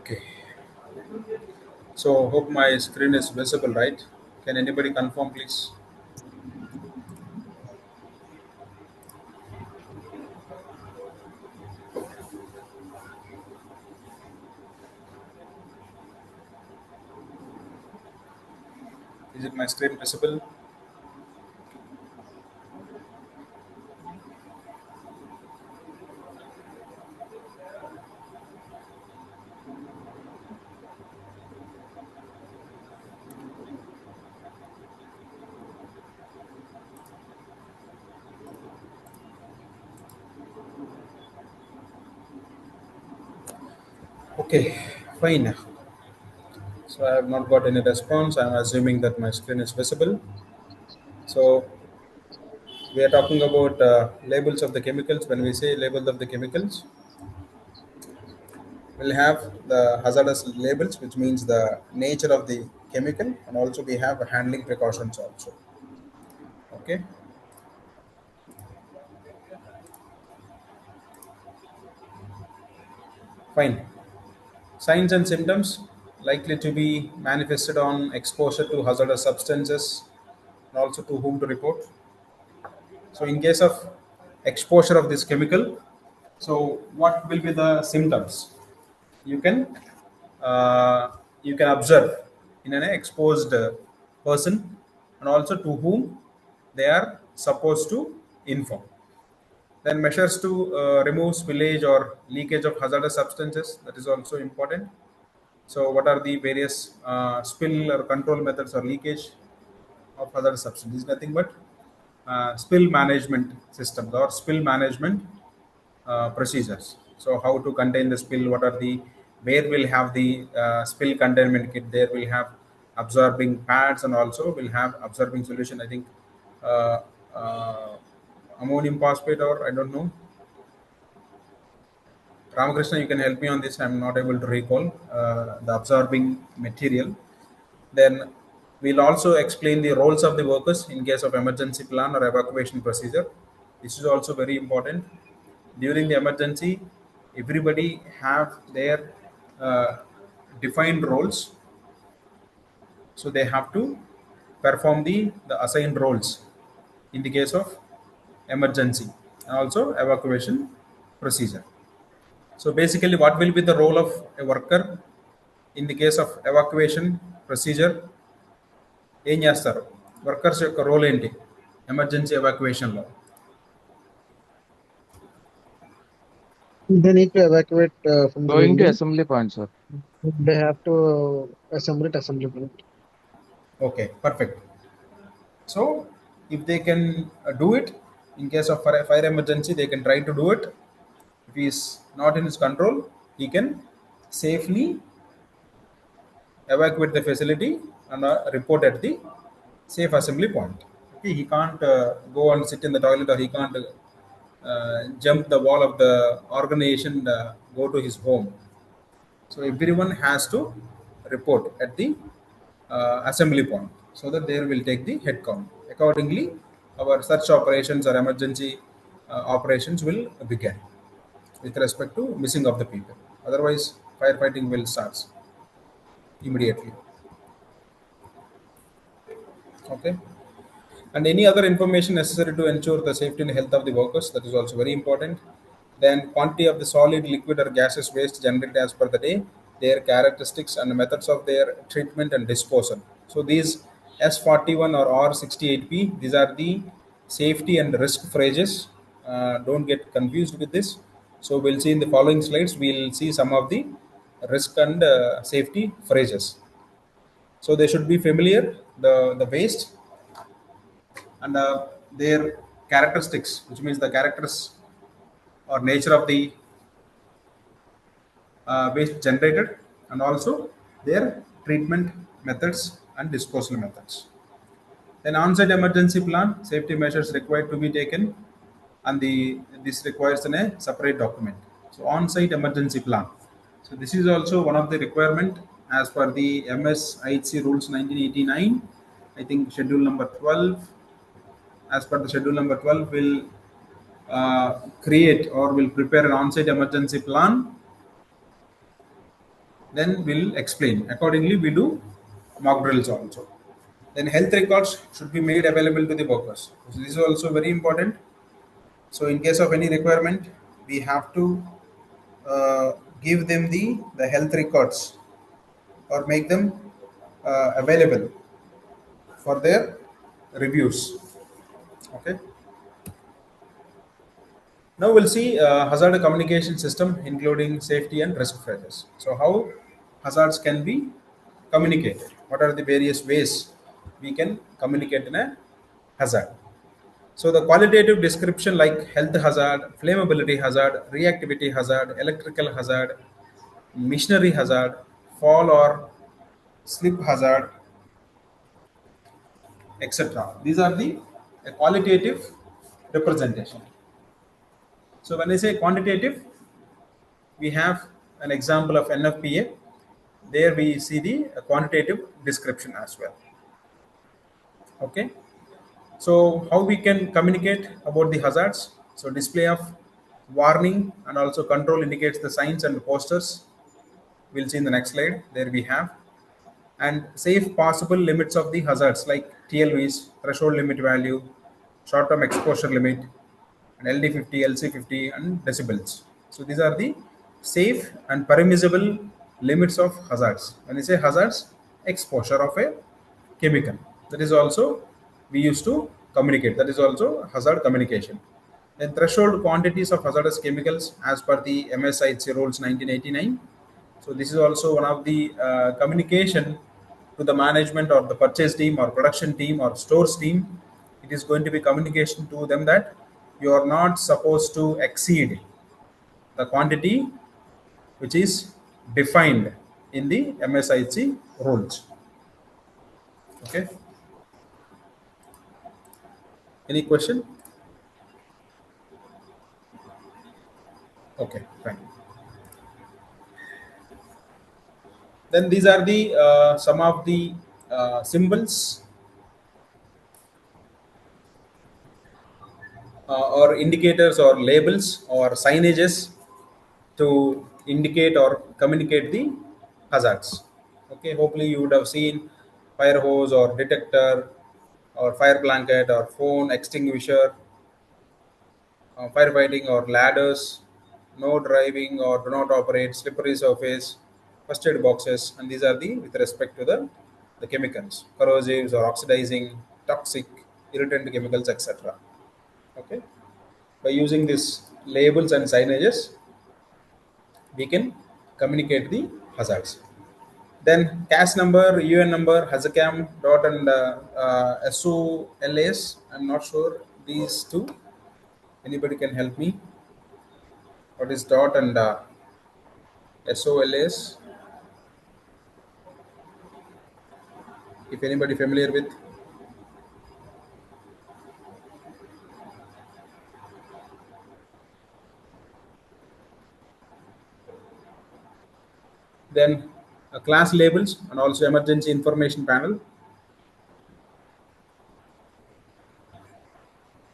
Okay. So hope my screen is visible, right? Can anybody confirm, please? Is it my screen visible? Okay, fine. So I have not got any response. I'm assuming that my screen is visible. So we are talking about labels of the chemicals. When we say labels of the chemicals, we'll have the hazardous labels, which means the nature of the chemical, and also we have handling precautions also. Okay, fine. Signs and symptoms likely to be manifested on exposure to hazardous substances and also to whom to report. So, in case of exposure of this chemical, so what will be the symptoms? You can you can observe in an exposed person and also to whom they are supposed to inform. Then measures to remove spillage or leakage of hazardous substances, that is also important. So, what are the various spill or control methods or leakage of other substances? Nothing but spill management systems or spill management procedures. So, how to contain the spill? What are the where will have the spill containment kit? There will have absorbing pads and also will have absorbing solution. I think uh, uh, ammonium phosphate or I don't know. Ramakrishna, you can help me on this. I'm not able to recall the absorbing material. Then we'll also explain the roles of the workers in case of emergency plan or evacuation procedure. This is also very important. During the emergency, everybody have their uh, defined roles, so they have to perform the assigned roles in the case of emergency and also evacuation procedure. So basically, what will be the role of a worker in the case of evacuation procedure? ఏం చేస్తారు workers యొక్క role ఏంటి emergency ఎవాక్యుయేషన్లో? They need to evacuate from the Going to building. assembly point, sir. They have to assemble it assembly point. Okay, perfect. So if they can do it in case of fire emergency, they can try to do it. If he is not in his control, he can safely evacuate the facility and report at the safe assembly point. Okay, he can't go and sit in the toilet or he can't jump the wall of the organization and go to his home. So everyone has to report at the assembly point so that they will take the head count. Accordingly, our search operations or emergency operations will begin with respect to missing of the people. Otherwise, firefighting will start immediately. Okay. And any other information necessary to ensure the safety and health of the workers, that is also very important. Then quantity of the solid, liquid or gaseous waste generated as per the day, their characteristics and methods of their treatment and disposal. So these S41 or R68P, these are the safety and risk phrases. Don't get confused with this. So we'll see in the following slides, we'll see some of the risk and safety phrases. So they should be familiar, the waste and their characteristics, which means the characters or nature of the waste generated, and also their treatment methods and disposal methods. Then on-site emergency plan, safety measures required to be taken, and this requires in a separate document. So on-site emergency plan. So this is also one of the requirement as per the MS IHC rules 1989. I think schedule number 12. As per the schedule number 12, will create or will prepare an on-site emergency plan Then we'll explain. Accordingly, we do mock drills also. Then health records should be made available to the workers. So this is also very important. So in case of any requirement, we have to uh, give them the health records or make them available for their reviews. Okay. Now we'll see hazard communication system including safety and risk factors. So how hazards can be communicated? What are the various ways we can communicate in a hazard? So the qualitative description like health hazard, flammability hazard, reactivity hazard, electrical hazard, machinery hazard, fall or slip hazard, etc. These are the qualitative representation. So when I say quantitative, we have an example of NFPA. There we see the quantitative description as well. Okay. So how we can communicate about the hazards? So display of warning and also control indicates the signs and posters. We'll see in the next slide. There we have and safe possible limits of the hazards like TLVs, threshold limit value, short-term exposure limit, and LD50, LC50, and decibels. So these are the safe and permissible limits of hazards. When you say hazards, exposure of a chemical. That is also we used to communicate. That is also hazard communication. Then threshold quantities of hazardous chemicals as per the MSIC rules 1989. So this is also one of the communication to the management or the purchase team or production team or stores team. It is going to be communication to them that you are not supposed to exceed the quantity which is defined in the MSIC rules. Okay. Any question? Okay, fine. Then these are the some of the symbols or indicators or labels or signages to indicate or communicate the hazards. Okay, hopefully you would have seen fire hose or detector or fire blanket or phone extinguisher, firefighting or ladders, no driving or do not operate, slippery surface, first aid boxes, and these are the with respect to the chemicals, corrosives or oxidizing, toxic, irritant chemicals, etc. Okay, by using these labels and signages, we can communicate the hazards. Then CAS number, UN number, Hazakam dot and SOLAS. I'm not sure these two. Anybody can help me? What is dot and SOLAS? If anybody familiar with, then class labels and also emergency information panel.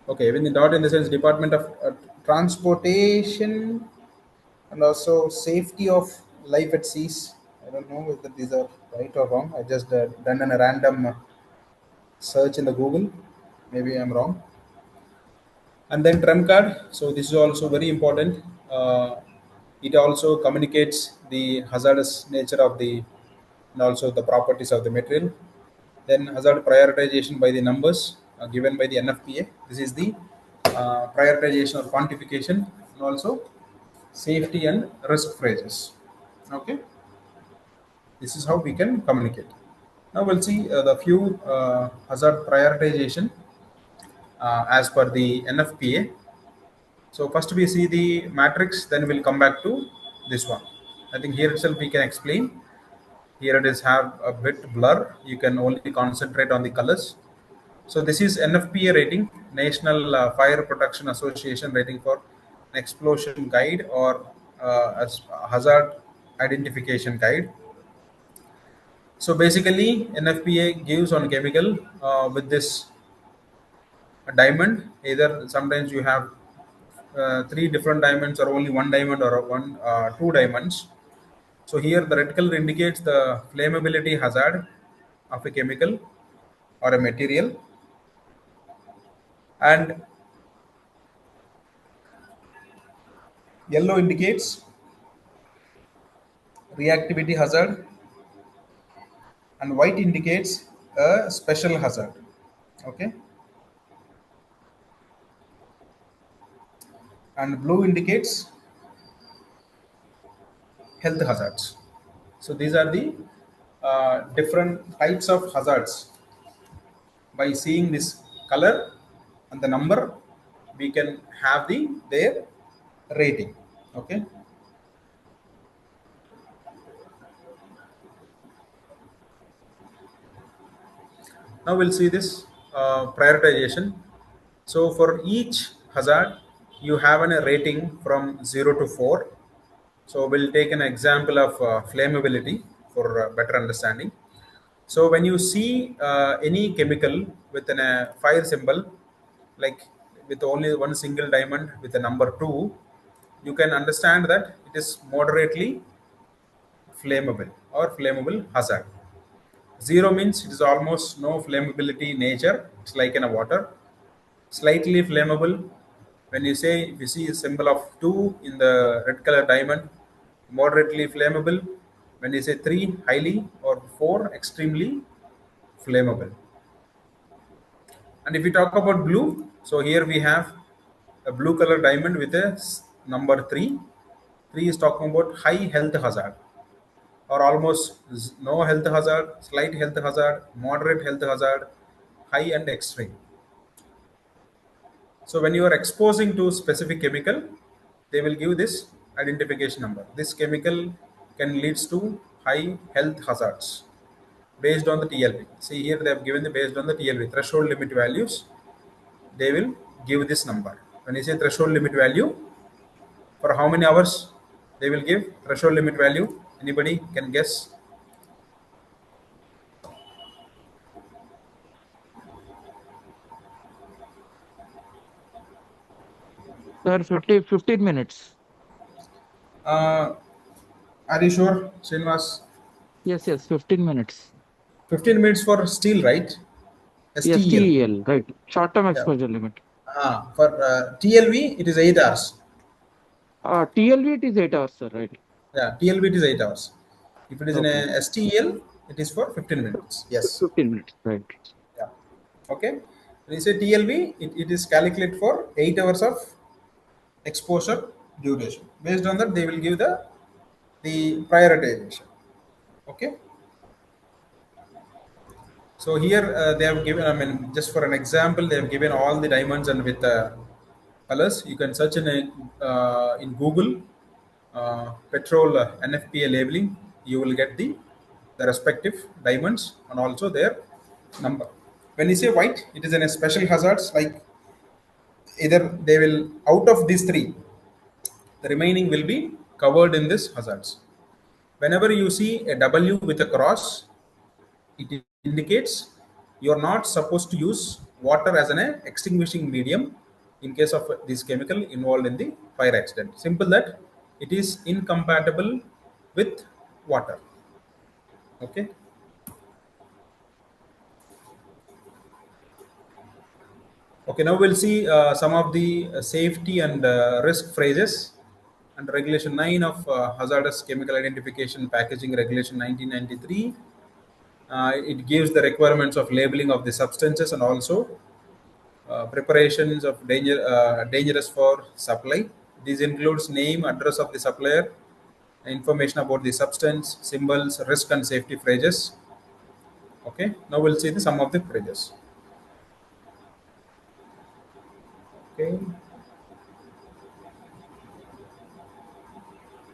Okay, when the dot in the sense Department of Transportation and also safety of life at seas. I don't know whether these are right or wrong. I just done a random search in the Google. Maybe I'm wrong. And then trump card. So this is also very important. It also communicates the hazardous nature of the and also the properties of the material. Then hazard prioritization by the numbers given by the NFPA. This is the prioritization or quantification and also safety and risk phrases. Okay, this is how we can communicate. Now we'll see the few hazard prioritization as per the NFPA. So first we see the matrix, then we'll come back to this one. I think here itself we can explain. Here it is have a bit blur. You can only concentrate on the colors. So this is NFPA rating, National Fire Protection Association rating for an explosion guide or as hazard identification guide. So basically, NFPA gives on chemical with this diamond. Either sometimes you have three different diamonds or only one diamond or one two diamonds. So here the red color indicates the flammability hazard of a chemical or a material, and yellow indicates reactivity hazard, and white indicates a special hazard. Okay, and blue indicates health hazards. So these are the different types of hazards. By seeing this color and the number, we can have their rating. Okay. Now we'll see this prioritization. So for each hazard, you have a rating from 0 to 4. So we'll take an example of flammability for better understanding. So when you see any chemical with a fire symbol, like with only one single diamond with the number 2, you can understand that it is moderately flammable or flammable hazard. 0 means it is almost no flammability nature. It's like in a water. Slightly flammable. When you say, if you see a symbol of 2 in the red color diamond, moderately flammable. When you say 3, highly, or 4, extremely flammable. And if we talk about blue, so here we have a blue color diamond with a number 3. 3 is talking about high health hazard, or almost no health hazard, slight health hazard, moderate health hazard, high and extreme. So when you are exposing to specific chemical, they will give this identification number. This chemical can leads to high health hazards based on the TLV. See here they have given the based on the TLV threshold limit values. They will give this number. When you say threshold limit value, for how many hours they will give threshold limit value? Anybody can guess? Sir, 15 minutes. Uh, are you sure, Srinivas? Yes, 15 minutes. 15 minutes for steel, right? Yes, STEL. TEL, right. Short-term Yeah. exposure limit. For TLV, it is 8 hours. TLV, it is 8 hours, sir, right? Yeah, TLV it is 8 hours. If it is in Okay. a STEL, it is for 15 minutes. Yes. 15 minutes, right. Yeah. Okay. When you say TLV, it is calculated for 8 hours of exposure duration. Based on that, they will give the prioritization. Okay. So here they have given, I mean, just for an example, they have given all the diamonds and with colors. You can search in Google petrol NFPA labeling. You will get the respective diamonds and also their number. When you say white, it is in a special hazards, like either they will out of these three, the remaining will be covered in this hazards. Whenever you see a W with a cross, it indicates you are not supposed to use water as an extinguishing medium in case of this chemical involved in the fire accident. Simple that it is incompatible with water. Okay. Okay, now we'll see some of the safety and risk phrases and Regulation 9 of Hazardous Chemical Identification Packaging Regulation 1993. It gives the requirements of labeling of the substances and also preparations of dangerous for supply. This includes name, address of the supplier, information about the substance, symbols, risk and safety phrases. Okay, now we'll see some of the phrases. Okay.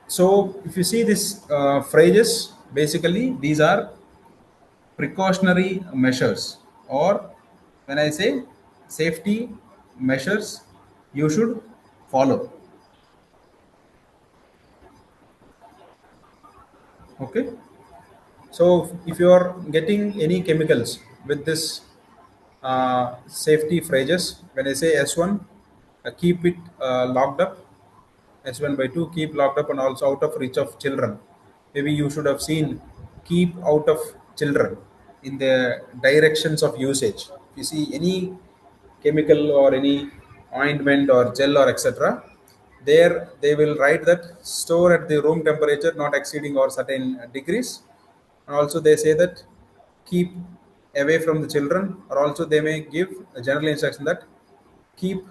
So if you see this phrases, basically these are precautionary measures, or when I say safety measures, you should follow. Okay. So if you are getting any chemicals with this safety phrases, when I say S1, keep it locked up. S1 by 2, keep locked up and also out of reach of children. maybe you should have seen, keep out of children in the directions of usage. If you see any chemical or any ointment or gel or etc., there they will write that store at the room temperature not exceeding or certain degrees, and also they say that keep away from the children, or also they may give a general instruction that keep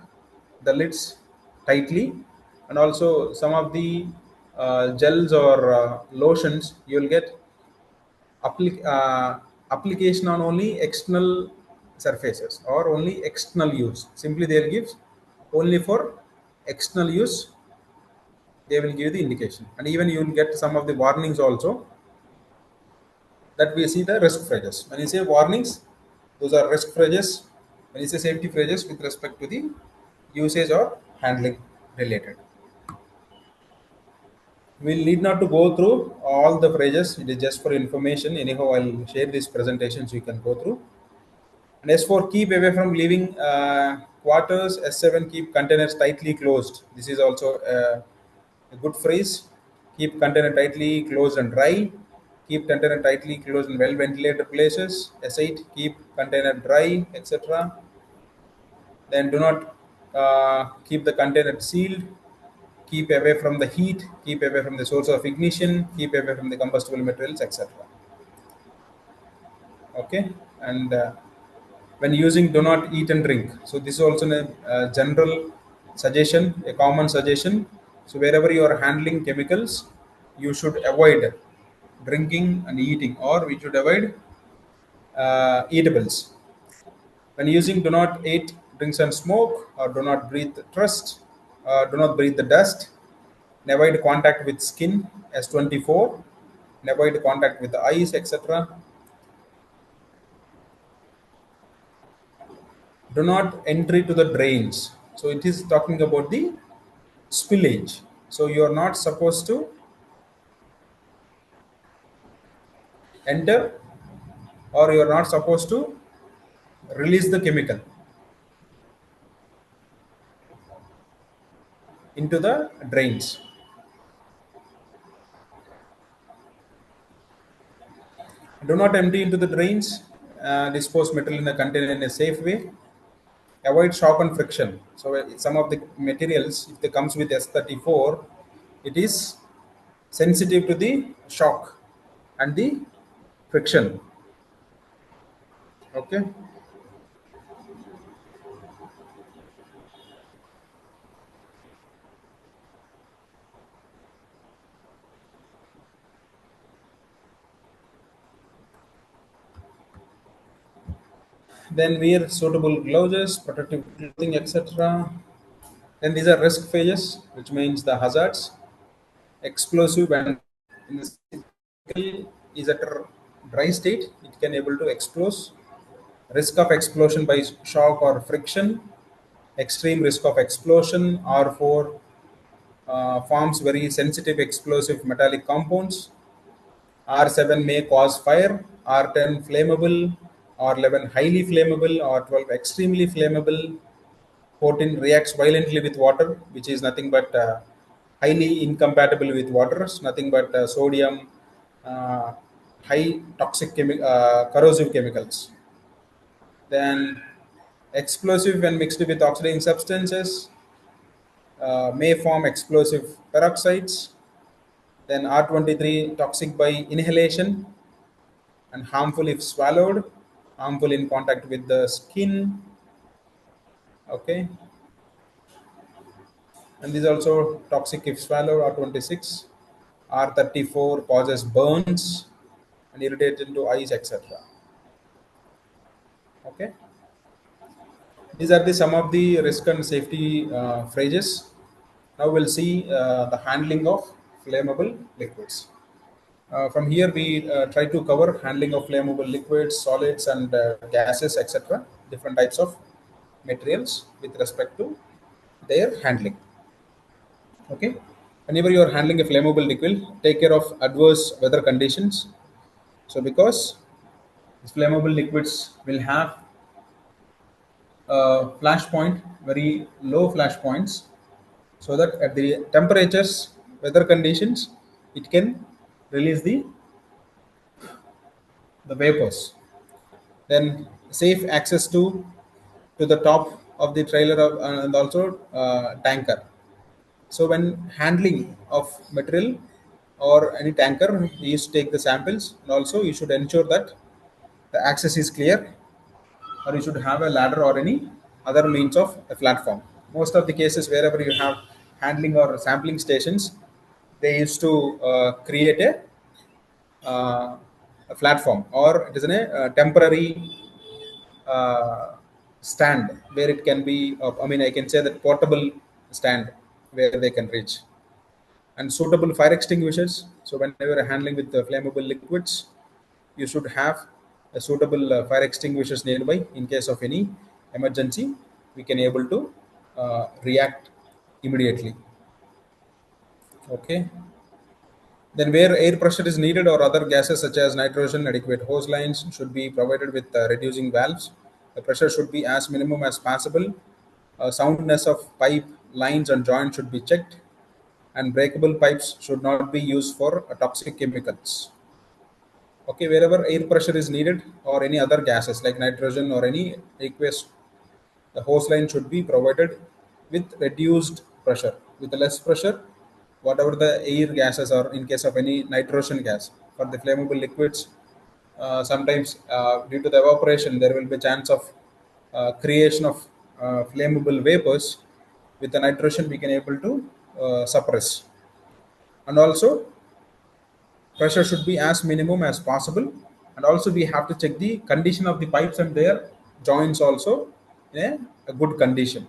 the lids tightly, and also some of the gels or lotions you will get application on only external surfaces or only external use. Simply they'll give only for external use, they will give the indication, and even you will get some of the warnings also, that we see the risk phrases. When you say warnings, those are risk phrases. When you say safety phrases with respect to the usage or handling related. We'll need not to go through all the phrases. It is just for information. Anyhow, I'll share this presentation so you can go through. And S4, keep away from leaving quarters. S7, keep containers tightly closed. This is also a good phrase. Keep container tightly closed and dry. Keep container tightly closed in well ventilated places. S8, keep container dry, etc. Then do not keep the container sealed. Keep away from the heat. Keep away from the source of ignition. Keep away from the combustible materials, etc. Okay, and when using, do not eat and drink. So this is also a general suggestion, a common suggestion. So wherever you are handling chemicals, you should avoid drinking and eating, or we should avoid eatables. When using, do not eat, drinks and smoke, or do not breathe trust, do not breathe the dust. Avoid contact with skin, S24. Avoid contact with the eyes, etc. Do not entry to the drains. So it is talking about the spillage. So you are not supposed to enter, or you are not supposed to release the chemical into the drains. Do not empty into the drains. Dispose metal in a container in a safe way. Avoid shock and friction. So some of the materials, if they comes with S34, it is sensitive to the shock and the friction. Okay. Then wear suitable gloves, protective clothing, etc. Then these are risk phases, which means the hazards. Explosive when in the chemical is at a dry state, it can able to explode. Risk of explosion by shock or friction. Extreme risk of explosion. R4 forms very sensitive explosive metallic compounds. R7 may cause fire. R10 flammable. R11 highly flammable. R12 extremely flammable. 14 reacts violently with water, which is nothing but highly incompatible with waters, nothing but sodium, uh, high toxic corrosive chemicals. Then explosive when mixed with oxidizing substances may form explosive peroxides. Then R23 toxic by inhalation and harmful if swallowed, harmful in contact with the skin. Okay, and this is also toxic if swallowed. R26, R34 causes burns and irritation to eyes, etc. Okay, these are the some of the risk and safety phrases. Now we'll see the handling of flammable liquids. From here, we try to cover handling of flammable liquids, solids, and gases, etc. Different types of materials with respect to their handling. Okay, whenever you are handling a flammable liquid, take care of adverse weather conditions. So because these flammable liquids will have flash point, very low flash points, so that at the temperatures, weather conditions, it can release the vapors. Then safe access to the top of the trailer and also tanker. So when handling of material or any tanker, you used to take the samples, and also you should ensure that the access is clear, or you should have a ladder or any other means of a platform. Most of the cases wherever you have handling or sampling stations, they used to create uh, a platform, or it is a temporary uh, stand where it can be. I mean, I can say that portable stand where they can reach, and suitable fire extinguishers. So whenever you're handling with the flammable liquids, you should have a suitable fire extinguishers nearby in case of any emergency. We can able to react immediately. Okay. Then, where air pressure is needed or other gases such as nitrogen, adequate hose lines should be provided with reducing valves. The pressure should be as minimum as possible. Soundness of pipe lines and joints should be checked, and breakable pipes should not be used for toxic chemicals. Okay, wherever air pressure is needed or any other gases like nitrogen or any aqueous, the hose line should be provided with reduced pressure. With the less pressure, whatever the air gases or in case of any nitrogen gas for the flammable liquids, sometimes due to the evaporation, there will be chance of creation of flammable vapors. With the nitrogen, we can able to suppress, and also pressure should be as minimum as possible, and also we have to check the condition of the pipes and their joints also in a good condition.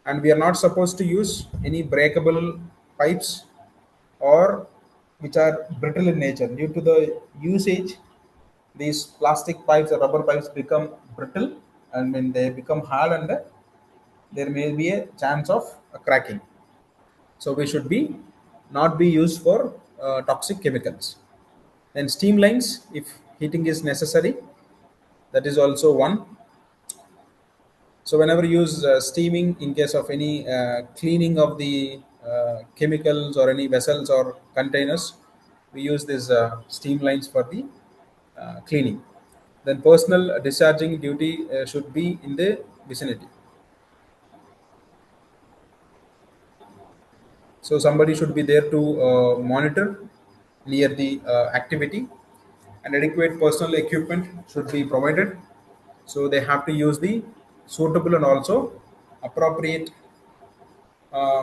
And we are not supposed to use any breakable pipes or which are brittle in nature. Due to the usage, these plastic pipes or rubber pipes become brittle, and when they become hard, and there may be a chance of cracking. So we should be not be used for toxic chemicals. Then steam lines, if heating is necessary, that is also one. So whenever you use steaming in case of any cleaning of the chemicals or any vessels or containers, we use these steam lines for the cleaning. Then personal discharging duty should be in the vicinity. So somebody should be there to monitor near the activity, and adequate personal equipment should be provided. So they have to use the suitable and also appropriate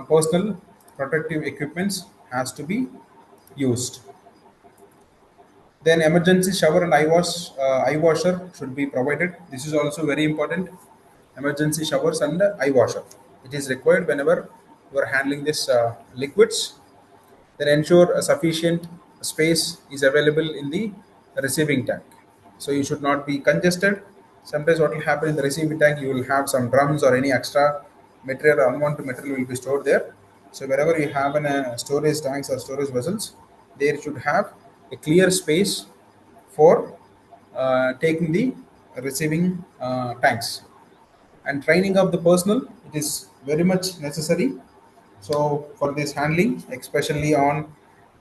personal protective equipments has to be used. Then emergency shower and eye washer should be provided. This is also very important. Emergency showers and eye washer. It is required whenever you are handling this liquids. Then ensure a sufficient space is available in the receiving tank. So you should not be congested. Sometimes what will happen in the receiving tank, you will have some drums or any extra material or unwanted material will be stored there. So wherever you have an storage tanks or storage vessels, there should have a clear space for taking the receiving tanks. And training of the personnel, it is very much necessary. So for this handling, especially on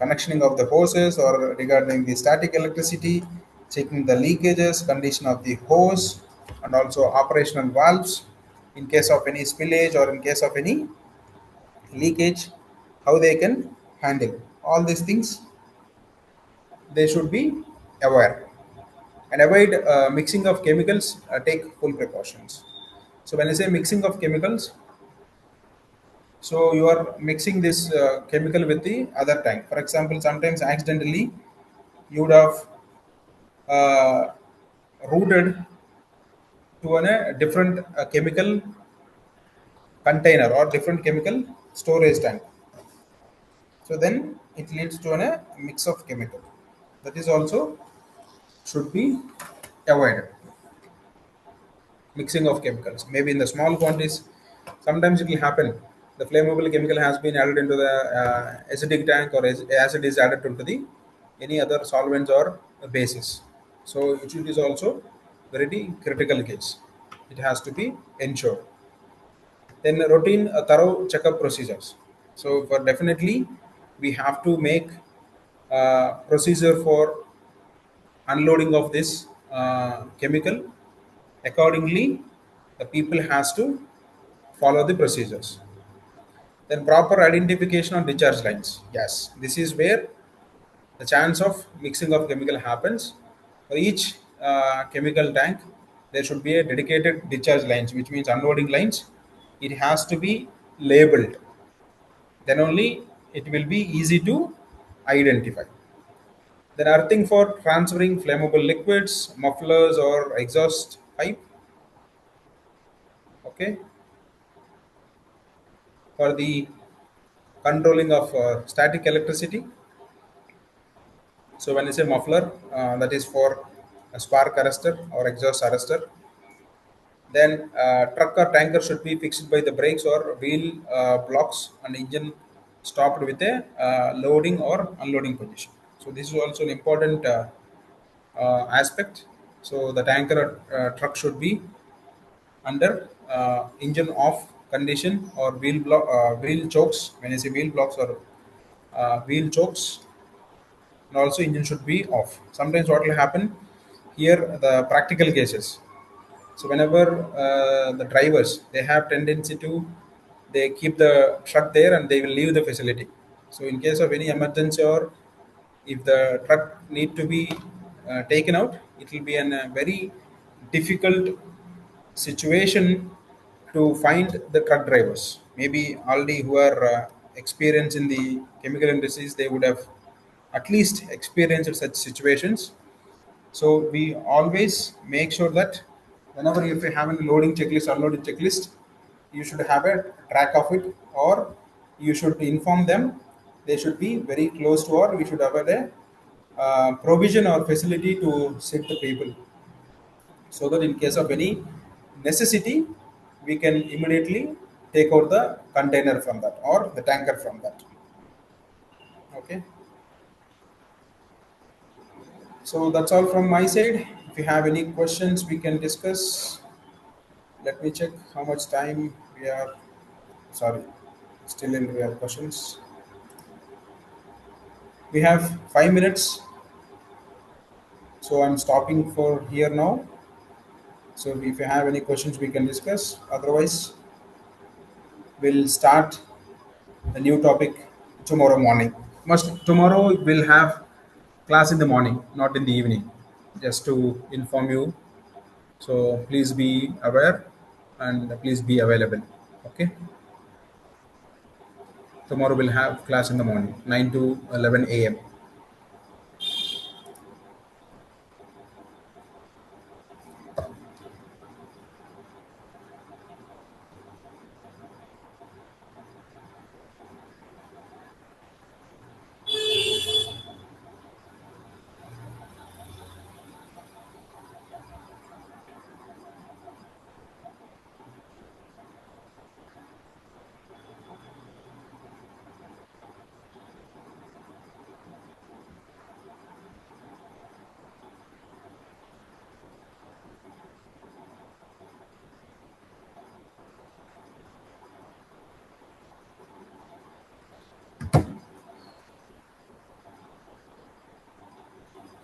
connectioning of the hoses or regarding the static electricity, checking the leakages, condition of the hose, and also operational valves in case of any spillage or in case of any leakage, how they can handle all these things, they should be aware, and avoid mixing of chemicals. Take full precautions. So when I say mixing of chemicals, so you are mixing this chemical with the other tank. For example, sometimes accidentally you would have uh, routed to a different chemical container or different chemical storage tank. So then it leads to a mix of chemical. That is also should be avoided. Mixing of chemicals, maybe in the small quantities. Sometimes it will happen, the flammable chemical has been added into the acidic tank, or acid is added into the any other solvents or bases. So it is also very critical case, it has to be ensured. Then routine thorough checkup procedures. So for definitely we have to make procedure for unloading of this chemical. Accordingly, the people has to follow the procedures. Then proper identification on discharge lines. Yes, this is where the chance of mixing of chemical happens. For each chemical tank, there should be a dedicated discharge lines, which means unloading lines. It has to be labeled. Then only it will be easy to identify. Then earthing for transferring flammable liquids, mufflers or exhaust pipe. Okay, for the controlling of static electricity. So when you say muffler, that is for a spark arrestor or exhaust arrestor. Then truck or tanker should be fixed by the brakes or wheel blocks and engine stopped with a loading or unloading position. So this is also an important aspect. So the tanker or truck should be under engine off condition or wheel chokes. When I say wheel blocks or wheel chokes, and also engine should be off. Sometimes what will happen here, the practical cases. So whenever the drivers they have tendency to they keep the truck there and they will leave the facility. So in case of any emergency or if the truck need to be taken out, it will be a very difficult situation to find the truck drivers. Maybe already who are experienced in the chemical industries, they would have at least experienced such situations. So we always make sure that whenever if you have a loading checklist, unloading checklist, you should have a track of it, or you should inform them. They should be very close to, or we should have a provision or facility to sit the people, so that in case of any necessity, we can immediately take out the container from that or the tanker from that. Okay. So that's all from my side. If you have any questions, we can discuss. Let me check how much time we are. Sorry, still in we have questions. We have 5 minutes, so I'm stopping for here now. So if you have any questions, we can discuss. Otherwise, we'll start a new topic tomorrow morning. Must tomorrow we'll have class in the morning, not in the evening. Just to inform you. So please be aware and please be available. Okay. Tomorrow we'll have class in the morning, 9 to 11 a.m.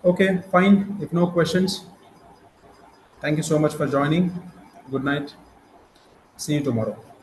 Okay, fine. If no questions, thank you so much for joining. Good night. See you tomorrow.